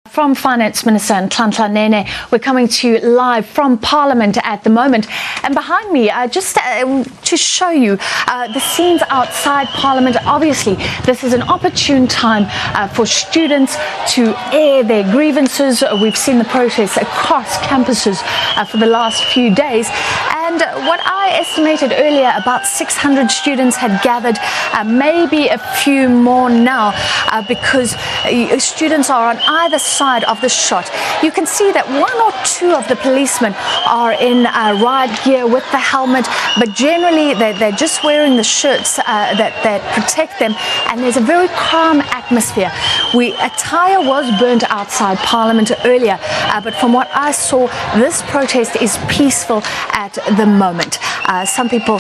From Finance Minister Nhlanhla Nene, we're coming to you live from Parliament at the moment. And behind me, just to show you the scenes outside Parliament. Obviously, this is an opportune time for students to air their grievances. We've seen the protests across campuses for the last few days. And what I estimated earlier, about 600 students had gathered, maybe a few more now, because students are on either side of the shot. You can see that one or two of the policemen are in riot gear with the helmet, but generally they're just wearing the shirts that protect them, and there's a very calm atmosphere. A tyre was burnt outside Parliament earlier, but from what I saw, this protest is peaceful at the moment. Some people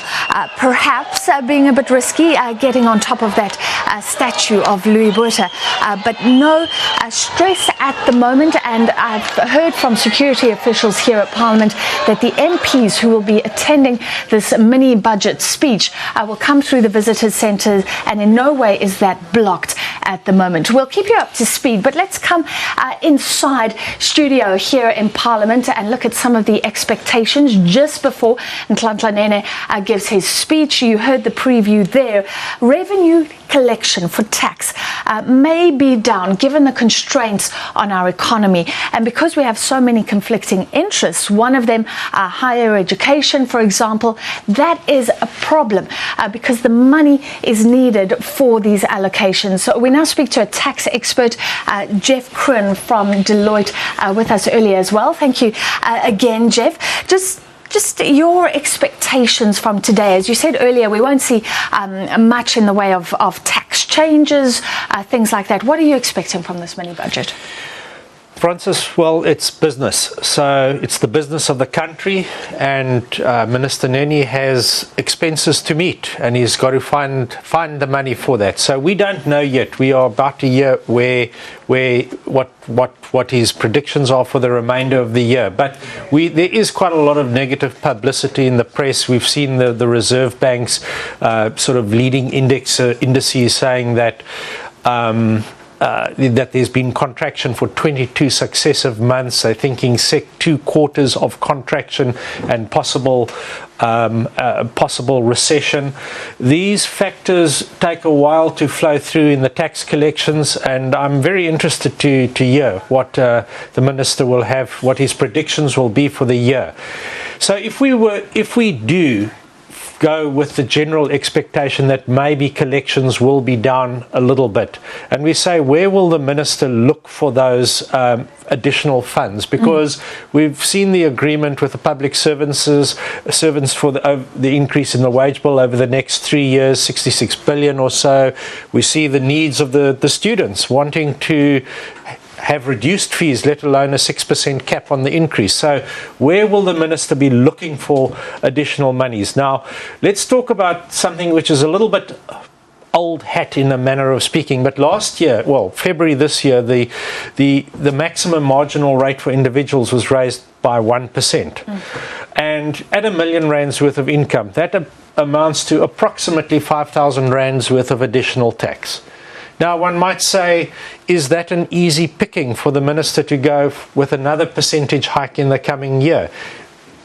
perhaps being a bit risky, getting on top of that statue of Louis Botha, but no stress at the moment. And I've heard from security officials here at Parliament that the MPs who will be attending this mini budget speech will come through the visitor centre, and in no way is that blocked at the moment. We'll keep you up to speed, but let's come inside studio here in Parliament and look at some of the expectations just before Nhlanhla Nene gives his speech. You heard the preview there. Revenue collection for tax may be down given the constraints on our economy, and because we have so many conflicting interests, one of them higher education, for example, that is a problem because the money is needed for these allocations. So we now speak to a tax expert, Jeff Kroon from Deloitte, with us earlier as well. Thank you again, Jeff. Just your expectations from today. As you said earlier, we won't see much in the way of tax changes, things like that. What are you expecting from this mini budget? Francis, well, it's business. So it's the business of the country, and Minister Nene has expenses to meet, and he's got to find the money for that. So we don't know yet. We are about a year where what his predictions are for the remainder of the year. But there is quite a lot of negative publicity in the press. We've seen the Reserve Bank's sort of leading indices saying that that there's been contraction for 22 successive months. They're thinking 2 quarters of contraction and possible recession. These factors take a while to flow through in the tax collections, and I'm very interested to hear what the minister will have, what his predictions will be for the year. So if we do go with the general expectation that maybe collections will be down a little bit, and we say, where will the minister look for those additional funds? Because we've seen the agreement with the public servants for the increase in the wage bill over the next 3 years, 66 billion or so. We see the needs of the students wanting to have reduced fees, let alone a 6% cap on the increase. So where will the minister be looking for additional monies? Now, let's talk about something which is a little bit old hat in a manner of speaking, but last year, well, February this year, the maximum marginal rate for individuals was raised by 1%. And at R1 million worth of income, that amounts to approximately 5,000 rands worth of additional tax. Now, one might say, is that an easy picking for the minister to go with another percentage hike in the coming year?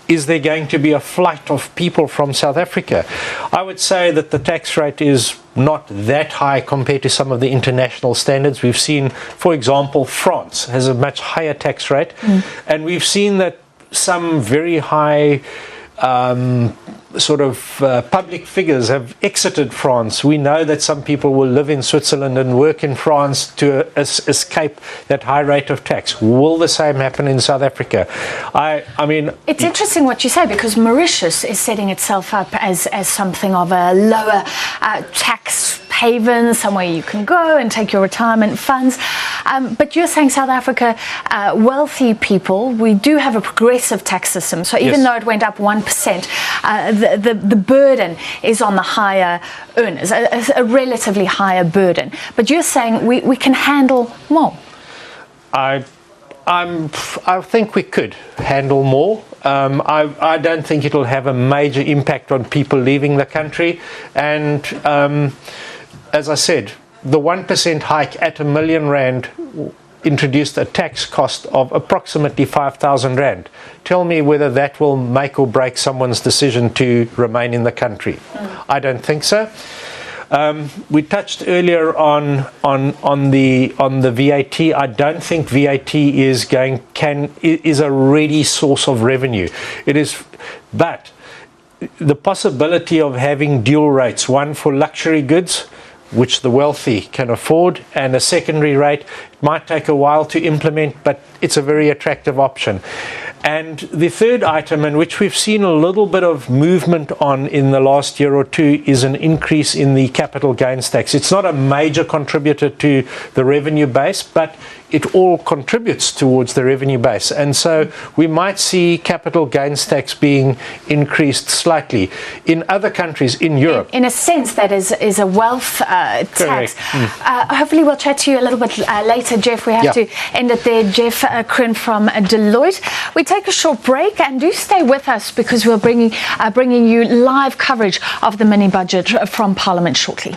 Is there going to be a flight of people from South Africa? I would say that the tax rate is not that high compared to some of the international standards. We've seen, for example, France has a much higher tax rate, and we've seen that some very high public figures have exited France. We know that some people will live in Switzerland and work in France to escape that high rate of tax. Will the same happen in South Africa? I mean, it's interesting what you say, because Mauritius is setting itself up as something of a lower tax haven, somewhere you can go and take your retirement funds. But you're saying South Africa, wealthy people, we do have a progressive tax system. So even though it went up 1%, the burden is on the higher earners, a relatively higher burden. But you're saying we can handle more. I think we could handle more. I don't think it'll have a major impact on people leaving the country. And as I said, the 1% hike at R1 million introduced a tax cost of approximately 5,000 rand. Tell me whether that will make or break someone's decision to remain in the country. I don't think so. We touched earlier on the VAT. I don't think VAT is a ready source of revenue. It is, but the possibility of having dual rates, one for luxury goods, which the wealthy can afford, and a secondary rate, it might take a while to implement, but it's a very attractive option. And the third item, and which we've seen a little bit of movement on in the last year or two, is an increase in the capital gains tax. It's not a major contributor to the revenue base, but it all contributes towards the revenue base. And so we might see capital gains tax being increased slightly. In other countries, in Europe, in a sense, that is a wealth tax. Hopefully we'll chat to you a little bit later, Jeff. We have to end it there. Jeff Krin from Deloitte. We take a short break, and do stay with us, because we're bringing you live coverage of the mini budget from Parliament shortly.